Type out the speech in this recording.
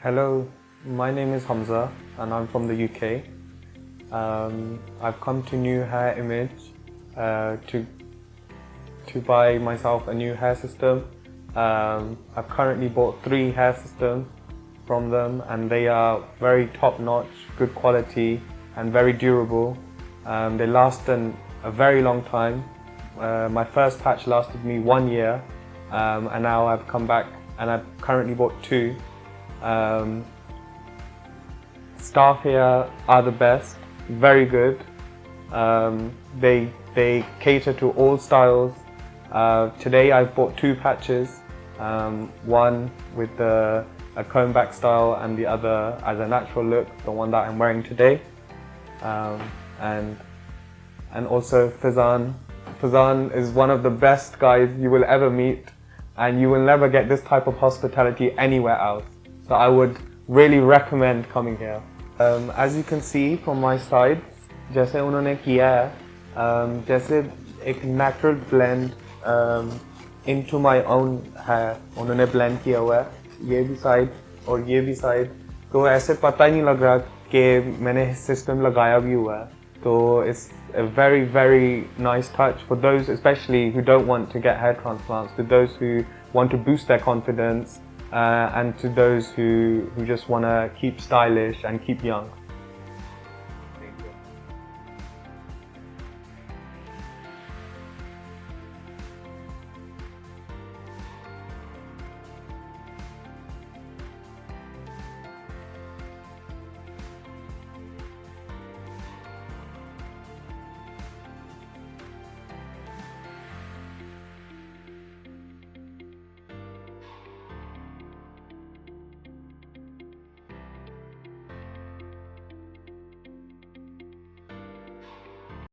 Hello, my name is Hamza and I'm from the UK. I've come to New Hair Image to buy myself a new hair system. I've currently bought 3 hair systems from them and they are very top-notch, good quality and very durable. They last a very long time. My first patch lasted me 1 year and now I've come back and I've currently bought 2. Staff here are the best, very good. They cater to all styles. Today I've bought 2 patches, one with a comb back style and the other as a natural look, the one that I'm wearing today. And also Fazan. Fazan is one of the best guys you will ever meet, and you will never get this type of hospitality anywhere else. So I would really recommend coming here. As you can see from my side, जैसे उन्होंने किया है, जैसे एक natural blend into my own hair उन्होंने blend किया हुआ है, ये भी side और ये भी side, तो ऐसे पता ही नहीं लग रहा कि मैंने system लगाया भी हुआ है. So it's a very, very nice touch for those especially who don't want to get hair transplants, to those who want to boost their confidence, and to those who just want to keep stylish and keep young.